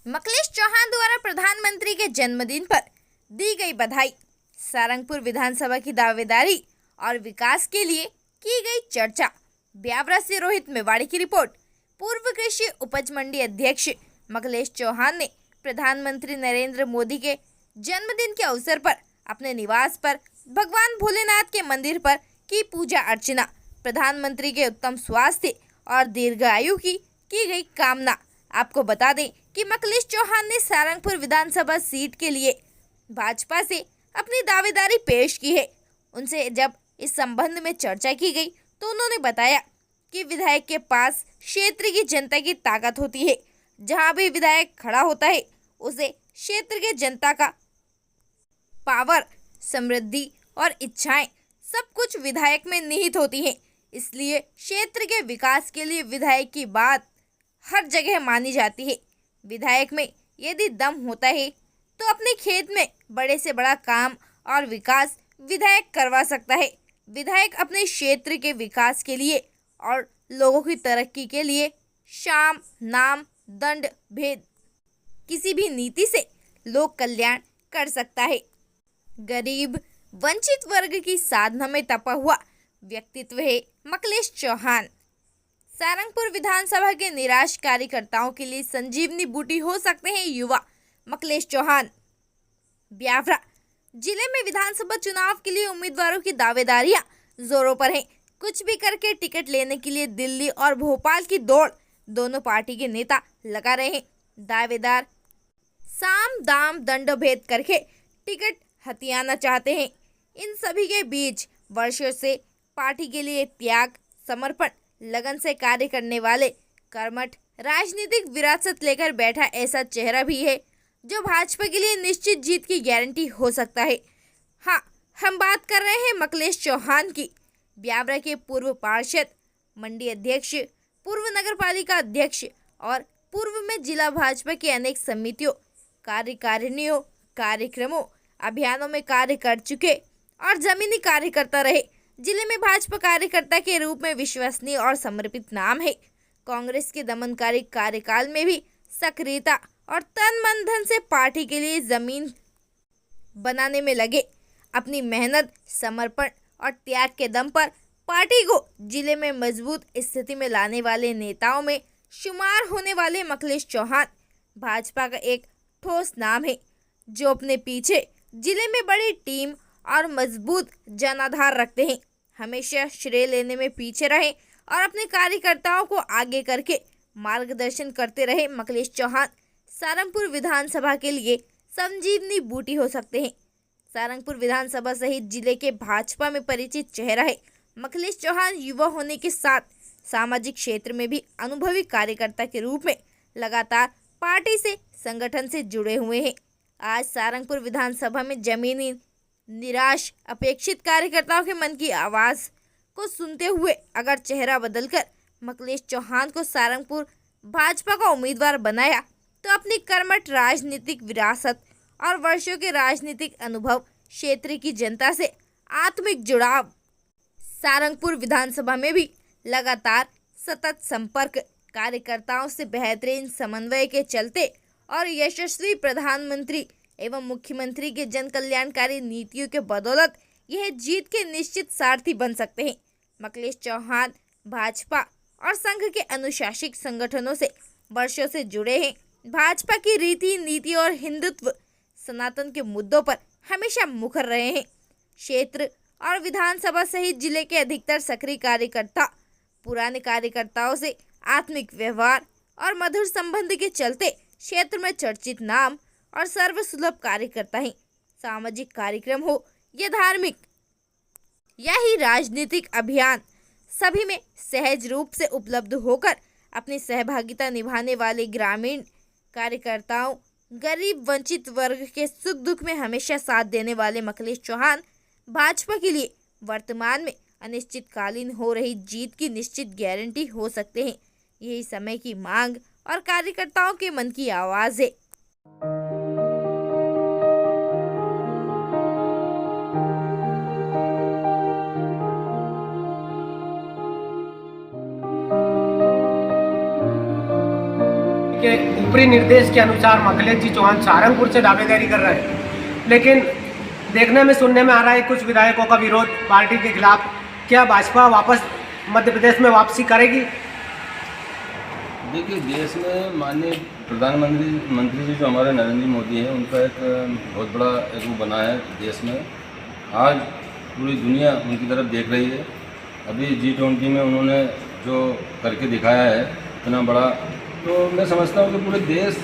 मखलेश चौहान द्वारा प्रधानमंत्री के जन्मदिन पर दी गई बधाई। सारंगपुर विधानसभा की दावेदारी और विकास के लिए की गई चर्चा। ब्यावरा से रोहित मेवाड़ी की रिपोर्ट। पूर्व कृषि उपज मंडी अध्यक्ष मखलेश चौहान ने प्रधानमंत्री नरेंद्र मोदी के जन्मदिन के अवसर पर अपने निवास पर भगवान भोलेनाथ के मंदिर पर की पूजा अर्चना। प्रधानमंत्री के उत्तम स्वास्थ्य और दीर्घायु की गई कामना। आपको बता दें कि मखलेश चौहान ने सारंगपुर विधानसभा सीट के लिए भाजपा से अपनी दावेदारी पेश की है। उनसे जब इस संबंध में चर्चा की गई तो उन्होंने बताया कि विधायक के पास क्षेत्र की जनता की ताकत होती है। जहां भी विधायक खड़ा होता है उसे क्षेत्र के जनता का पावर, समृद्धि और इच्छाएं सब कुछ विधायक में निहित होती हैं। इसलिए क्षेत्र के विकास के लिए विधायक की बात हर जगह मानी जाती है। विधायक में यदि दम होता है तो अपने खेत में बड़े से बड़ा काम और विकास विधायक करवा सकता है। विधायक अपने क्षेत्र के विकास के लिए और लोगों की तरक्की के लिए साम, नाम, दंड, भेद किसी भी नीति से लोक कल्याण कर सकता है। गरीब वंचित वर्ग की साधना में तपा हुआ व्यक्तित्व है मखलेश चौहान। सारंगपुर विधानसभा के निराश कार्यकर्ताओं के लिए संजीवनी बूटी हो सकते हैं युवा मखलेश चौहान। ब्यावरा जिले में विधानसभा चुनाव के लिए उम्मीदवारों की दावेदारियां जोरों पर हैं। कुछ भी करके टिकट लेने के लिए दिल्ली और भोपाल की दौड़ दोनों पार्टी के नेता लगा रहे हैं। दावेदार साम, दाम, दंड भेद करके टिकट हथियाना चाहते हैं। इन सभी के बीच वर्षों से पार्टी के लिए त्याग, समर्पण, लगन से कार्य करने वाले कर्मठ राजनीतिक विरासत लेकर बैठा ऐसा चेहरा भी है जो भाजपा के लिए निश्चित जीत की गारंटी हो सकता है। हाँ, हम बात कर रहे हैं मखलेश चौहान की। ब्यावरा के पूर्व पार्षद, मंडी अध्यक्ष, पूर्व नगरपालिका अध्यक्ष और पूर्व में जिला भाजपा की अनेक समितियों, कार्यकारिणियों, कार्यक्रमों, अभियानों में कार्य कर चुके और जमीनी कार्यकर्ता रहे। जिले में भाजपा कार्यकर्ता के रूप में विश्वसनीय और समर्पित नाम है। कांग्रेस के दमनकारी कार्यकाल में भी सक्रियता और तन मन धन से पार्टी के लिए जमीन बनाने में लगे। अपनी मेहनत, समर्पण और त्याग के दम पर पार्टी को जिले में मजबूत स्थिति में लाने वाले नेताओं में शुमार होने वाले मखलेश चौहान भाजपा का एक ठोस नाम है, जो अपने पीछे जिले में बड़ी टीम और मजबूत जनाधार रखते हैं। हमेशा श्रेय लेने में पीछे रहे और अपने कार्यकर्ताओं को आगे करके मार्गदर्शन करते रहे मखलेश चौहान सारंगपुर विधानसभा के लिए संजीवनी बूटी हो सकते हैं। सारंगपुर विधानसभा सहित जिले के भाजपा में परिचित चेहरा है। मखलेश चौहान युवा होने के साथ सामाजिक क्षेत्र में भी अनुभवी कार्यकर्ता के रूप में लगातार पार्टी से, संगठन से जुड़े हुए हैं। आज सारंगपुर विधानसभा में जमीनी निराश अपेक्षित कार्यकर्ताओं के मन की आवाज को सुनते हुए अगर चेहरा बदलकर मखलेश चौहान को सारंगपुर भाजपा का उम्मीदवार बनाया तो अपनी कर्मठ राजनीतिक विरासत और वर्षों के राजनीतिक अनुभव, क्षेत्र की जनता से आत्मिक जुड़ाव, सारंगपुर विधानसभा में भी लगातार सतत संपर्क, कार्यकर्ताओं से बेहतरीन समन्वय के चलते और यशस्वी प्रधानमंत्री एवं मुख्यमंत्री के जन कल्याणकारी नीतियों के बदौलत यह जीत के निश्चित सारथी बन सकते हैं। मखलेश चौहान भाजपा और संघ के अनुशासित संगठनों से वर्षों से जुड़े हैं। भाजपा की रीति, नीति और हिंदुत्व, सनातन के मुद्दों पर हमेशा मुखर रहे हैं। क्षेत्र और विधानसभा सहित जिले के अधिकतर सक्रिय कार्यकर्ता पुराने कार्यकर्ताओं से आत्मिक व्यवहार और मधुर संबंध के चलते क्षेत्र में चर्चित नाम और सर्वसुलभ कार्यकर्ता हैं। सामाजिक कार्यक्रम हो या धार्मिक या ही राजनीतिक अभियान, सभी में सहज रूप से उपलब्ध होकर अपनी सहभागिता निभाने वाले ग्रामीण कार्यकर्ताओं, गरीब वंचित वर्ग के सुख दुख में हमेशा साथ देने वाले मखलेश चौहान भाजपा के लिए वर्तमान में अनिश्चितकालीन हो रही जीत की निश्चित गारंटी हो सकते हैं। यही समय की मांग और कार्यकर्ताओं के मन की आवाज है। ऊपरी निर्देश के अनुसार मखलेश जी चौहान सहारनपुर से दावेदारी कर रहे हैं, लेकिन देखने में सुनने में आ रहा है कुछ विधायकों का विरोध पार्टी के खिलाफ। क्या भाजपा वापस मध्य प्रदेश में वापसी करेगी? देखिए, देश में माननीय प्रधानमंत्री जी जो हमारे नरेंद्र मोदी हैं, उनका एक बहुत बड़ा एक वो बना है देश में। आज पूरी दुनिया उनकी तरफ देख रही है। अभी G20 में उन्होंने जो करके दिखाया है इतना बड़ा, तो मैं समझता हूँ कि पूरे देश,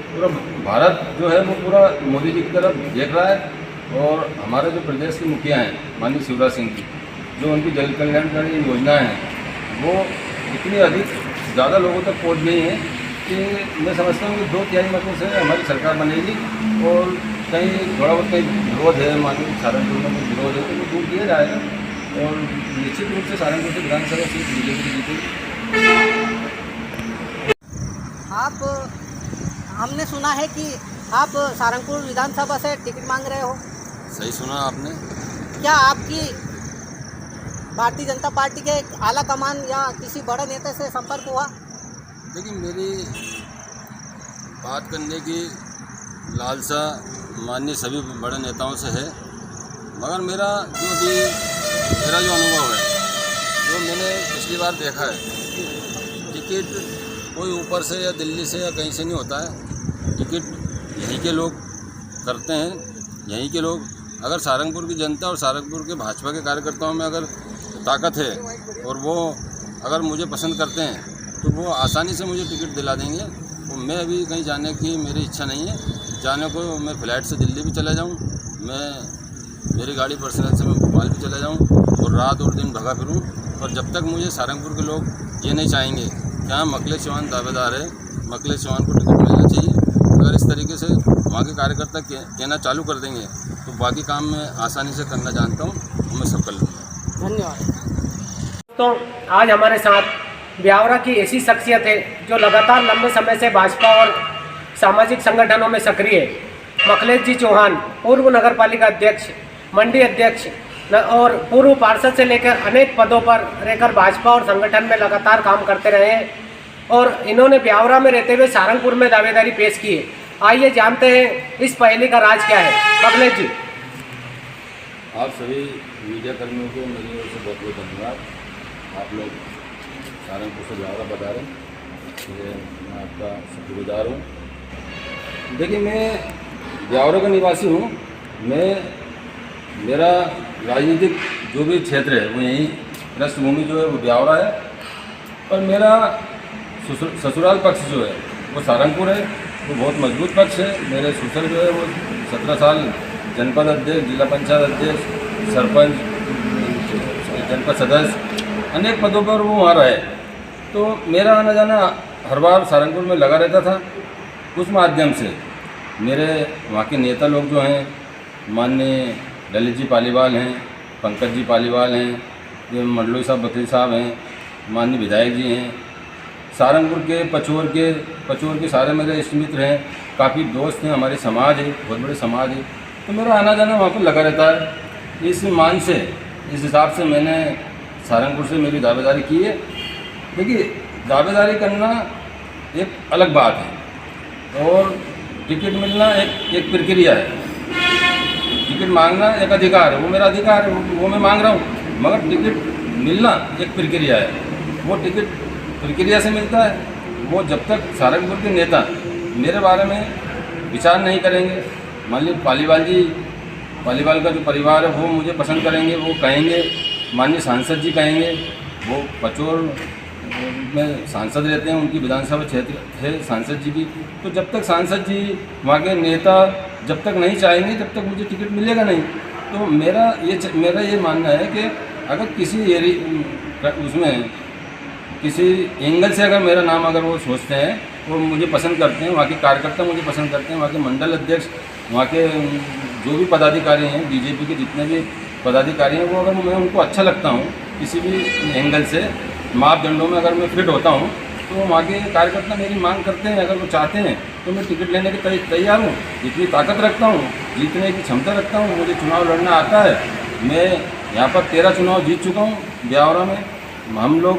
पूरा भारत जो है वो पूरा मोदी जी की तरफ देख रहा है। और हमारे जो प्रदेश के मुखिया हैं माननीय शिवराज सिंह जी, जो उनकी जन कल्याणकारी योजनाएँ हैं वो इतनी अधिक ज़्यादा लोगों तक पहुँच गई हैं कि मैं समझता हूँ कि 2/3 मतों से हमारी सरकार बनेगी। और कहीं थोड़ा बहुत कहीं विरोध है, माननीय सहारनपुर में कोई विरोध है तो वो दूर किया जाएगा और निश्चित रूप से सहारनपुर से विधानसभा सीट बीजेपी जीतेगी। आप, हमने सुना है कि आप सहारनपुर विधानसभा से टिकट मांग रहे हो। सही सुना आपने। क्या आपकी भारतीय जनता पार्टी के आला कमान या किसी बड़े नेता से संपर्क हुआ? देखिए, मेरी बात करने की लालसा माननीय सभी बड़े नेताओं से है, मगर मेरा जो अनुभव है, जो मैंने पिछली बार देखा है, टिकट कोई ऊपर से या दिल्ली से या कहीं से नहीं होता है। टिकट यहीं के लोग करते हैं, यहीं के लोग। अगर सहारनपुर की जनता और सहारनपुर के भाजपा के कार्यकर्ताओं में अगर ताकत है और वो अगर मुझे पसंद करते हैं तो वो आसानी से मुझे टिकट दिला देंगे। तो मैं अभी कहीं जाने की मेरी इच्छा नहीं है। जाने को मैं फ़्लाइट से दिल्ली भी चला जाऊँ, मेरी गाड़ी पर्सनल से मैं भोपाल भी चला जाऊँ और रात और दिन भगा फिरूँ। और जब तक मुझे सहारनपुर के लोग ये नहीं चाहेंगे कि हाँ मखलेश चौहान दावेदार है, मखलेश चौहान को टिकट मिलना चाहिए, अगर इस तरीके से वहाँ के कार्यकर्ता कहना चालू कर देंगे तो बाकी काम मैं आसानी से करना जानता हूँ, तो मैं सब कर लूँगा। धन्यवाद। तो आज हमारे साथ ब्यावरा की ऐसी शख्सियत है जो लगातार लंबे समय से भाजपा और सामाजिक संगठनों में सक्रिय है। मखलेश जी चौहान पूर्व नगर पालिका अध्यक्ष, मंडी अध्यक्ष और पूर्व पार्षद से लेकर अनेक पदों पर रहकर भाजपा और संगठन में लगातार काम करते रहे हैं और इन्होंने ब्यावरा में रहते हुए सहारनपुर में दावेदारी पेश की है। आइए जानते हैं इस पहेली का राज क्या है। मखलेश जी, आप सभी मीडिया कर्मियों को मेरी ओर से बहुत बहुत धन्यवाद। आप लोग सहारनपुर से ब्यावरा बता रहे हैं, मैं आपका शुक्रगुजार हूँ। देखिए, मैं ब्यावरा का निवासी हूँ। मेरा राजनीतिक जो भी क्षेत्र है वो यहीं पृष्ठभूमि जो है वो ब्यावरा है, पर मेरा ससुराल पक्ष जो है वो सहारनपुर है। वो बहुत मजबूत पक्ष है। मेरे ससुर जो है वो 17 साल जनपद अध्यक्ष, जिला पंचायत अध्यक्ष, सरपंच, जनपद सदस्य, अनेक पदों पर वो वहाँ रहे। तो मेरा आना जाना हर बार सहारनपुर में लगा रहता था। उस माध्यम से मेरे वहाँ के नेता लोग जो हैं, माननीय ललित जी पालीवाल हैं, पंकज जी पालीवाल हैं, जो मंडलोई साहब बकरी साहब हैं, माननीय विधायक जी हैं, सहारनपुर के पचोर के सारे मेरे इष्ट मित्र हैं, काफ़ी दोस्त हैं, हमारे समाज है, बहुत बड़े समाज है। तो मेरा आना जाना वहाँ पर लगा रहता है। इस मान से, इस हिसाब से मैंने सहारनपुर से मेरी दावेदारी की है। देखिए, दावेदारी करना एक अलग बात है और टिकट मिलना एक प्रक्रिया है। टिकट मांगना एक अधिकार है, वो मेरा अधिकार है, वो मैं मांग रहा हूँ। मगर टिकट मिलना एक प्रक्रिया है। वो टिकट प्रक्रिया से मिलता है। वो जब तक सहारनपुर के नेता मेरे बारे में विचार नहीं करेंगे, मान लीजिए पालीवाल का जो परिवार है वो मुझे पसंद करेंगे, वो कहेंगे, माननीय सांसद जी कहेंगे, वो पचोर में सांसद रहते हैं, उनकी विधानसभा क्षेत्र है सांसद जी की। तो जब तक सांसद जी वहाँ के नेता जब तक नहीं चाहेंगे तब तक मुझे टिकट मिलेगा नहीं। तो मेरा ये मानना है कि अगर किसी एंगल से अगर मेरा नाम अगर वो सोचते हैं, वो मुझे पसंद करते हैं, वहाँ के कार्यकर्ता मुझे पसंद करते हैं, वहाँ के मंडल अध्यक्ष, वहाँ के जो भी पदाधिकारी हैं, बीजेपी के जितने भी पदाधिकारी हैं, वो अगर मैं उनको अच्छा लगता हूँ किसी भी एंगल से, मापदंडों में अगर मैं फिट होता हूँ, तो वहाँ के कार्यकर्ता मेरी मांग करते हैं। अगर वो चाहते हैं तो मैं टिकट लेने के तैयार हूँ। जितनी ताकत रखता हूँ, जीतने की क्षमता रखता हूँ, मुझे चुनाव लड़ना आता है। मैं यहाँ पर 13 चुनाव जीत चुका हूँ ब्यावरा में हम लोग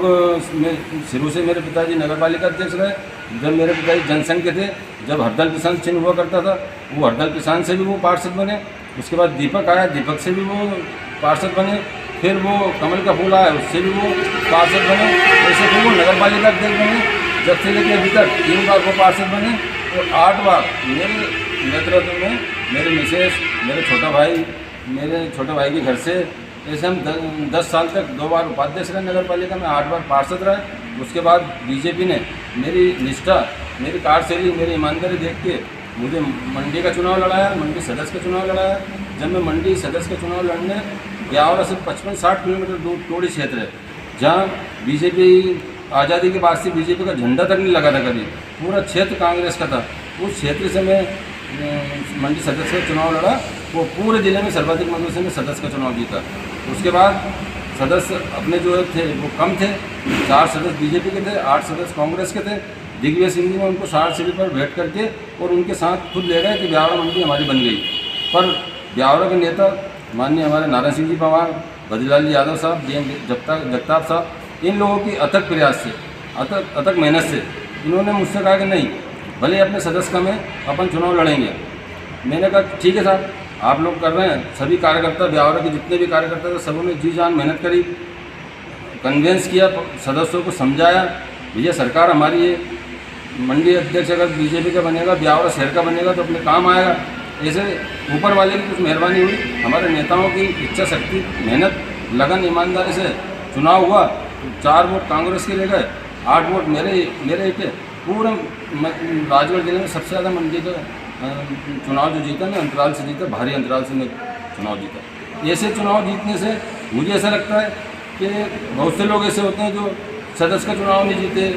शुरू से मेरे पिताजी नगर पालिका अध्यक्ष रहे। जब मेरे पिताजी जनसंघ के थे, जब हरदल किसान चिन्ह हुआ करता था, वो हरदल किसान से भी वो पार्षद बने। उसके बाद दीपक आया, दीपक से भी वो पार्षद बने। फिर वो कमल का फूल आया, उससे भी वो पार्षद बने। ऐसे फिर वो नगर पालिका अध्यक्ष बने। जब से लेकर अभी तक 3 बार वो पार्षद बने और 8 बार मेरे नेतृत्व में मेरे मिसेस, मेरे छोटा भाई के घर से, ऐसे हम 10 साल तक 2 बार उपाध्यक्ष रहे नगर पालिका में, 8 बार पार्षद रहे। उसके बाद बीजेपी ने मेरी निष्ठा, मेरी कार्यशैली, मेरी ईमानदारी देख के मुझे मंडी का चुनाव लड़ाया, मंडी सदस्य का चुनाव लड़ाया। जब मैं मंडी सदस्य का चुनाव लड़ने ब्यावरा से 55-60 किलोमीटर दूर टोड़ी क्षेत्र है, जहाँ बीजेपी आज़ादी के बाद से बीजेपी का झंडा तक नहीं लगा था कभी, पूरा क्षेत्र कांग्रेस का था। उस क्षेत्र से मैं मंडी सदस्य का चुनाव लड़ा, वो पूरे जिले में सर्वाधिक मतों से मैं सदस्य का चुनाव जीता। उसके बाद सदस्य अपने जो थे वो कम थे, 4 सदस्य बीजेपी के थे, 8 सदस्य कांग्रेस के थे। दिग्विजय सिंह ने उनको 60 सीढ़ी पर बैठ करके और उनके साथ खुद ले गए कि ब्यावरा मंडी हमारी बन गई। पर ब्यावरा के नेता माननीय हमारे नारायण सिंह जी पवार, बद्रीलाल यादव साहब, जगताप साहब, इन लोगों की अथक प्रयास से, अथक मेहनत से इन्होंने मुझसे कहा कि नहीं, भले अपने सदस्य का में अपन चुनाव लड़ेंगे। मैंने कहा ठीक है साहब, आप लोग कर रहे हैं। सभी कार्यकर्ता, ब्यावरा के जितने भी कार्यकर्ता थे, सबों ने जी जान मेहनत करी, कन्वेंस किया, सदस्यों को समझाया, भैया सरकार हमारी है, मंडी अध्यक्ष अगर बीजेपी का बनेगा, ब्यावरा शहर का बनेगा तो अपने काम आएगा। ऐसे ऊपर वाले की कुछ मेहरबानी हुई, हमारे नेताओं की इच्छा शक्ति, मेहनत, लगन, ईमानदारी से चुनाव हुआ। 4 वोट कांग्रेस के ले गए, 8 वोट मेरे थे। पूरे राजगढ़ जिले में सबसे ज़्यादा मंडी का चुनाव जो जीता ना, अंतराल से जीता, भारी अंतराल से मैं चुनाव जीता। ऐसे चुनाव जीतने से मुझे ऐसा लगता है कि बहुत से लोग ऐसे होते हैं जो सदस्य का चुनाव नहीं जीते,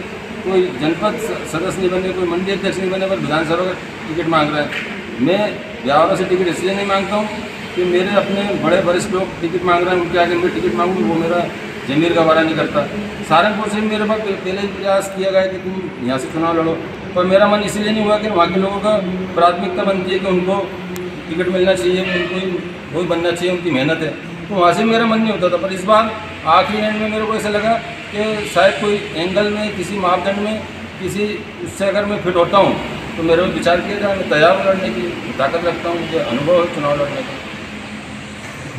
कोई जनपद सदस्य नहीं बने, कोई मंडी अध्यक्ष नहीं बने, पर विधानसभा का टिकट मांग रहे हैं। मैं ब्यावरा से टिकट इसलिए नहीं मांगता हूँ कि मेरे अपने बड़े वरिष्ठ लोग टिकट मांग रहे हैं, उनके आगे मैं टिकट मांगूँ, वो मेरा ज़मीर गवारा नहीं करता। सहारनपुर से मेरे पास पहले ही प्रयास किया गया कि तुम यहाँ से चुनाव लड़ो, पर मेरा मन इसलिए नहीं हुआ कि वहाँ के लोगों का प्राथमिकता बनती है कि उनको टिकट मिलना चाहिए, उनको वही बनना चाहिए, उनकी मेहनत है, तो वहाँ से मेरा मन नहीं होता था। पर इस बार आखिरी एंड में मेरे को ऐसा लगा कि शायद कोई एंगल में, किसी मापदंड में, किसी उससे अगर मैं फिट होता हूँ तो मेरे को विचार किया जाए, मैं तैयार हूँ लड़ने की, ताकत रखता हूँ, मुझे अनुभव है चुनाव लड़ने का।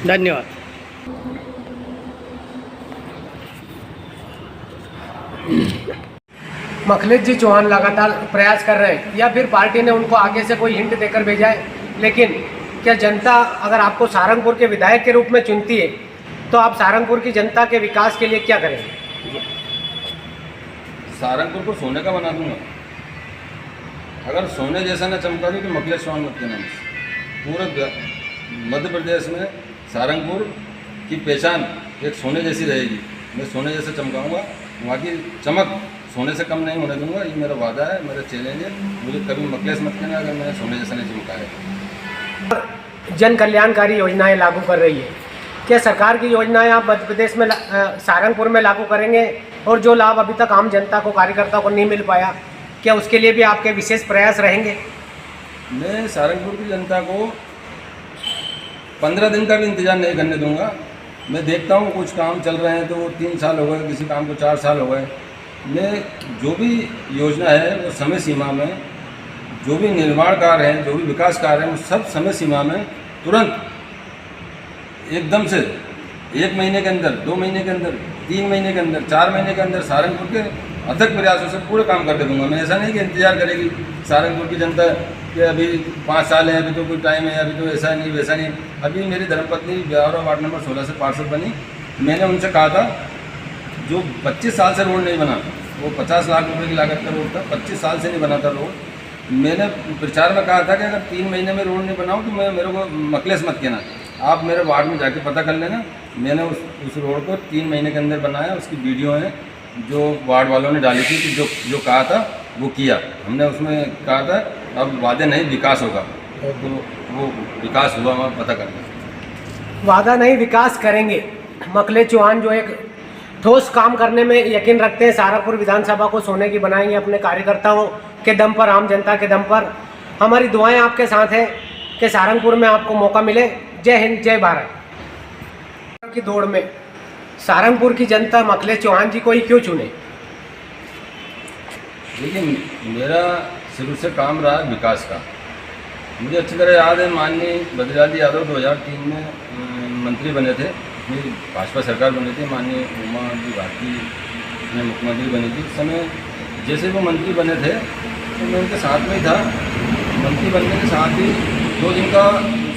धन्यवाद। मखलेश जी चौहान लगातार प्रयास कर रहे हैं, या फिर पार्टी ने उनको आगे से कोई हिंट देकर भेजा है, लेकिन क्या जनता अगर आपको सहारनपुर के विधायक के रूप में चुनती है तो आप सहारनपुर की जनता के विकास के लिए क्या करेंगे? सहारनपुर को सोने का बना दूंगा। अगर सोने जैसा न चमका दूँ तो मखलेश चौहान मत कहना। पूरे मध्य प्रदेश में सहारनपुर की पहचान एक सोने जैसी रहेगी। मैं सोने जैसे चमकाऊंगा, वहाँ की चमक सोने से कम नहीं होने दूंगा, ये मेरा वादा है, मेरा चैलेंज है। मुझे कभी मखलेश मत कहना अगर मैंने सोने जैसा नहीं चमका है। जन कल्याणकारी योजनाएं लागू कर रही है, क्या सरकार की योजनाएं आप मध्य प्रदेश में सहारनपुर में लागू करेंगे? और जो लाभ अभी तक आम जनता को, कार्यकर्ताओं को नहीं मिल पाया, क्या उसके लिए भी आपके विशेष प्रयास रहेंगे? मैं सहारनपुर की जनता को 15 दिन का भी इंतजार नहीं करने दूंगा। मैं देखता हूँ कुछ काम चल रहे हैं तो 3 साल हो गए, किसी काम को 4 साल हो गए। मैं जो भी योजना है वो समय सीमा में, जो भी निर्माण कार्य हैं, जो भी विकास कार्य हैं, वो सब समय सीमा में तुरंत एकदम से 1 महीने के अंदर, 2 महीने के अंदर, 3 महीने के अंदर, 4 महीने के अंदर सहारनपुर के अथक प्रयासों से पूरे काम करके दूंगा। मैं ऐसा नहीं कि इंतजार करेगी सहारनपुर की जनता कि अभी 5 साल है, अभी तो कोई टाइम है, अभी तो ऐसा नहीं वैसा नहीं। अभी मेरी धर्मपत्नी ब्यावरा वार्ड नंबर 16 से पार्षद बनी। मैंने उनसे कहा था जो 25 साल से रोड नहीं बना, वो 50 लाख रुपए की लागत का रोड था, 25 साल से नहीं बना था रोड। मैंने प्रचार में कहा था कि अगर 3 महीने में रोड नहीं बनाऊँ तो मेरे को मखलेश मत कहना, आप मेरे वार्ड में जाके पता कर लेना। मैंने उस रोड को 3 महीने के अंदर बनाया। उसकी वीडियो है जो वार्ड वालों ने डाली थी कि जो कहा था वो किया। हमने उसमें कहा था अब वादे नहीं विकास होगा, तो वो विकास हुआ, वहाँ पता करना। वादा नहीं विकास करेंगे। मखलेश चौहान जो एक ठोस काम करने में यकीन रखते हैं, सहारनपुर विधानसभा को सोने की बनाएंगे अपने कार्यकर्ताओं के दम पर, आम जनता के दम पर। हमारी दुआएं आपके साथ हैं कि सहारनपुर में आपको मौका मिले। जय हिंद, जय भारत। की दौड़ में सारंगपुर की जनता मखलेश चौहान जी को ही क्यों चुने? देखिए, मेरा शुरू से काम रहा है विकास का। मुझे अच्छी तरह याद है, माननीय बद्रीलाल यादव 2003 में मंत्री बने थे, अपनी भाजपा सरकार बनी थी, माननीय उमा जी भारती ने मुख्यमंत्री बनी थी। उस समय जैसे वो मंत्री बने थे तो मैं उनके साथ में ही था। मंत्री बनने के साथ ही 2 दिन का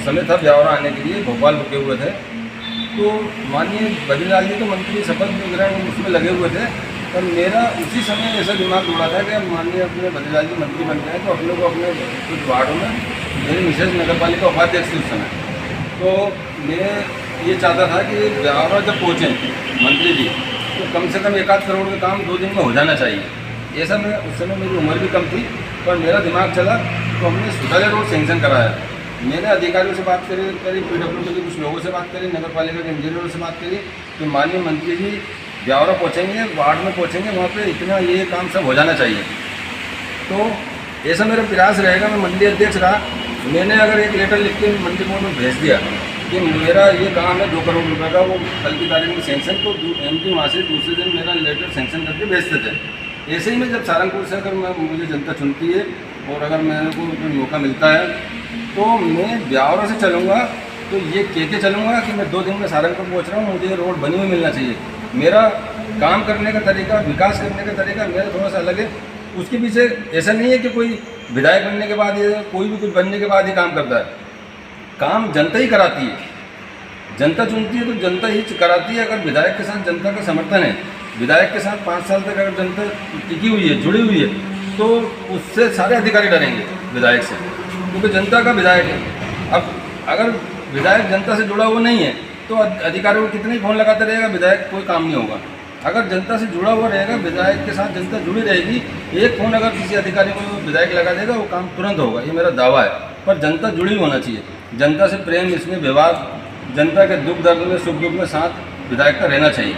समय था ब्यावरा आने के लिए, भोपाल रुके हुए थे। तो माननीय बद्रीलाल जी तो मंत्री शपथ ग्रहण उसमें लगे हुए थे, पर मेरा उसी समय ऐसा दिमाग दौड़ा था कि माननीय अपने बद्रीलाल जी मंत्री बन गए तो अपने को अपने कुछ वार्डों में, मेरी मिसेज नगर पालिका उपाध्यक्ष थी उस समय, तो मैं ये चाहता था कि ब्यावरा जब पहुँचें मंत्री जी तो कम से कम 1-8 करोड़ का काम 2 दिन में हो जाना चाहिए। ऐसा मैं उस समय, मेरी उम्र भी कम थी, पर मेरा दिमाग चला तो हमने शौचालय रोड सेंक्शन कराया। मैंने अधिकारियों से बात करी, PWD के कुछ लोगों से बात करी, नगर पालिका के इंजीनियरों से बात करी कि माननीय मंत्री जी ब्यावरा पहुँचेंगे, वार्ड में पहुँचेंगे, वहाँ पे इतना ये काम सब हो जाना चाहिए। तो ऐसा मेरा प्रयास रहेगा। मैं मंडी अध्यक्ष रहा, मैंने अगर एक लेटर लिख के मंडी बोर्ड में भेज दिया कि मेरा ये काम है 2 करोड़ रुपये का, वो कल की तारीख में सेंक्शन, तो MP वहाँ से दूसरे दिन मेरा लेटर सेंक्शन करके भेजते थे। ऐसे ही मैं जब सारंगपुर से अगर मुझे जनता चुनती है और अगर मेरे को कोई मौका मिलता है तो मैं ब्यावरा से चलूँगा, तो ये कह के चलूँगा कि मैं 2 दिन में सारंगपुर पहुँच रहा हूँ, मुझे रोड बनी हुई मिलना चाहिए। मेरा काम करने का तरीका, विकास करने का तरीका मेरा थोड़ा सा अलग है। उसके पीछे ऐसा नहीं है कि कोई विधायक बनने के बाद या कोई भी कुछ बनने के बाद ही काम करता है। काम जनता ही कराती है, जनता चुनती है तो जनता ही कराती है। अगर विधायक के साथ जनता का समर्थन है, विधायक के साथ 5 साल तक अगर जनता टिकी हुई है, जुड़ी हुई है, तो उससे सारे अधिकारी डरेंगे विधायक से, क्योंकि जनता का विधायक है। अब अगर विधायक जनता से जुड़ा हुआ नहीं है तो अधिकारियों को कितने ही फ़ोन लगाते रहेगा, विधायक कोई काम नहीं होगा। अगर जनता से जुड़ा हुआ रहेगा, विधायक के साथ जनता जुड़ी रहेगी, एक फ़ोन अगर किसी अधिकारी को विधायक लगा देगा, वो काम तुरंत होगा, ये मेरा दावा है। पर जनता जुड़ी होना चाहिए, जनता से प्रेम, इसमें व्यवहार, जनता के दुख दर्द में, सुख दुख में साथ विधायक का रहना चाहिए।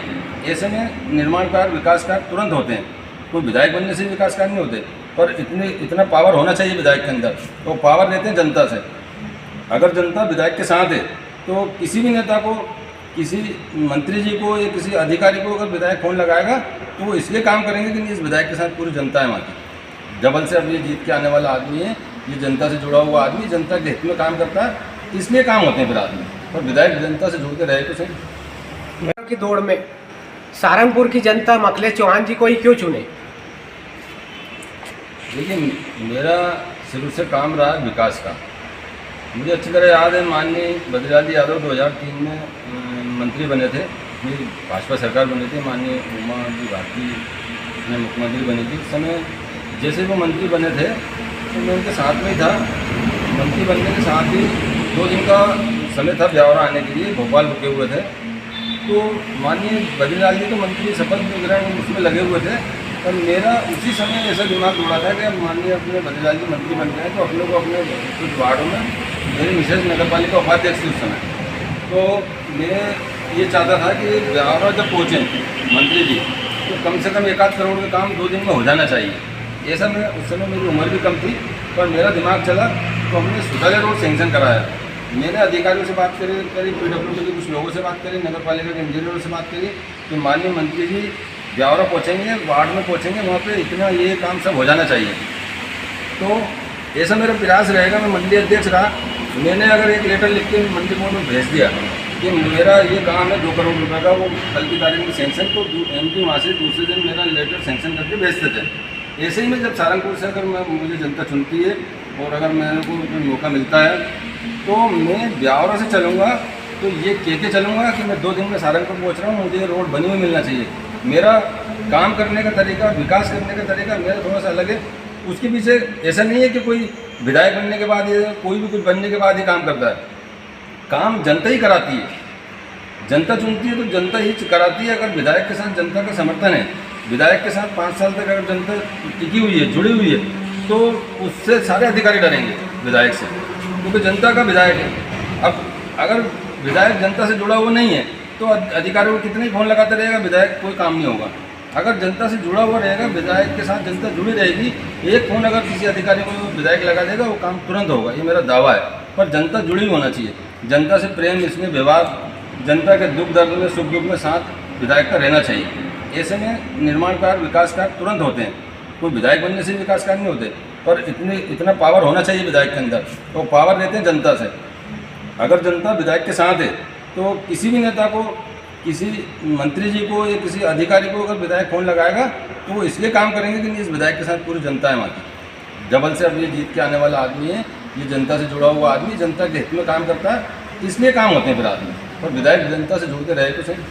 ऐसे में निर्माण कार्य, विकास कार्य तुरंत होते हैं। कोई विधायक बनने से विकास कार्य नहीं होते, पर इतना पावर होना चाहिए विधायक के अंदर। तो पावर लेते हैं जनता से। अगर जनता विधायक के साथ है तो किसी भी नेता को, किसी मंत्री जी को या किसी अधिकारी को अगर विधायक फ़ोन लगाएगा तो वो इसलिए काम करेंगे कि इस विधायक के साथ पूरी जनता है वहाँ की। डबल से अब ये जीत के आने वाला आदमी है, ये जनता से जुड़ा हुआ आदमी, जनता के हित में काम करता है, इसलिए काम होते हैं फिर आदमी। और विधायक जनता से जुड़ के रहे तो सही। की दौड़ में सारंगपुर की जनता मखलेश चौहान जी को ही क्यों चुने? देखिए, मेरा शुरू से काम रहा है विकास का। मुझे अच्छी तरह याद है, माननीय बद्रीलाल यादव 2003 में मंत्री बने थे, अपनी भाजपा सरकार बनी थी, माननीय उमा जी भारती ने मुख्यमंत्री बनी थी। उस समय जैसे वो मंत्री बने थे तो मैं उनके साथ में ही था। मंत्री बनने के साथ ही 2 दिन का समय था ब्यावरा आने के लिए, भोपाल रुके हुए थे। तो माननीय बद्रीलाल जी तो मंत्री शपथ ग्रहण उसमें लगे हुए थे, पर मेरा उसी समय ऐसा दिमाग दौड़ा था कि माननीय अपने बद्रीलाल जी मंत्री बन गए तो अपने को अपने कुछ वार्डों में, मेरी मिसेज नगर पालिका उपाध्यक्ष थी उस समय, तो मैं ये चाहता था कि ब्यावरा जब पहुँचें मंत्री जी तो कम से कम 1-8 करोड़ का काम 2 दिन में हो जाना चाहिए। ऐसा मैं उस समय, मेरी उम्र भी कम थी, पर मेरा दिमाग चला तो हमने शौचालय रोड सेंक्शन कराया। मैंने अधिकारियों से बात करी, PWD के कुछ लोगों से बात करी, नगर पालिका के इंजीनियरों से बात करी कि माननीय मंत्री जी ब्यावरा पहुँचेंगे, वार्ड में पहुँचेंगे, वहाँ पे इतना ये काम सब हो जाना चाहिए। तो ऐसा मेरा प्रयास रहेगा। मैं मंडी अध्यक्ष रहा, मैंने अगर एक लेटर लिख के मंडी बोर्ड में भेज दिया कि मेरा ये काम है 2 करोड़ रुपये का, वो कल की तारीख में सेंक्शन, तो MP वहाँ से दूसरे दिन मेरा लेटर सेंक्शन करके भेजते थे। ऐसे ही मैं जब सारंगपुर से अगर मुझे जनता चुनती है और अगर मेरे को कोई मौका मिलता है तो मैं ब्यावरा से चलूँगा, तो ये कह के चलूँगा कि मैं 2 दिन में सारंगपुर पहुँच रहा हूँ, मुझे रोड बनी हुई मिलना चाहिए। मेरा काम करने का तरीका, विकास करने का तरीका मेरा थोड़ा सा अलग है। उसके पीछे ऐसा नहीं है कि कोई विधायक बनने के बाद या कोई भी कुछ बनने के बाद ही काम करता है। काम जनता ही कराती है, जनता चुनती है तो जनता ही कराती है। अगर विधायक के साथ जनता का समर्थन है, विधायक के साथ 5 साल तक अगर जनता टिकी हुई है, जुड़ी हुई है, तो उससे सारे अधिकारी डरेंगे विधायक से, क्योंकि जनता का विधायक है। अब अगर विधायक जनता से जुड़ा हुआ नहीं है तो अधिकारियों को कितने ही फ़ोन लगाते रहेगा, विधायक कोई काम नहीं होगा। अगर जनता से जुड़ा हुआ रहेगा, विधायक के साथ जनता जुड़ी रहेगी, एक फ़ोन अगर किसी अधिकारी को विधायक लगा देगा, वो काम तुरंत होगा, ये मेरा दावा है। पर जनता जुड़ी होना चाहिए, जनता से प्रेम, इसमें व्यवहार, जनता के दुख दर्द में, सुख दुख में साथ विधायक का रहना चाहिए। ऐसे में निर्माण कार्य, विकास कार्य तुरंत होते हैं। कोई विधायक बनने से विकास कार्य नहीं होते, पर इतना पावर होना चाहिए विधायक के अंदर। तो पावर लेते हैं जनता से। अगर जनता विधायक के साथ है तो किसी भी नेता को, किसी मंत्री जी को या किसी अधिकारी को अगर विधायक फोन लगाएगा तो वो इसलिए काम करेंगे कि नहीं, इस विधायक के साथ पूरी जनता है वहाँ की। जबल से अब ये जीत के आने वाला आदमी है, ये जनता से जुड़ा हुआ आदमी, जनता के हित में काम करता है, इसलिए काम होते हैं फिर आदमी। और विधायक जनता से जुड़ते रहे तो सही।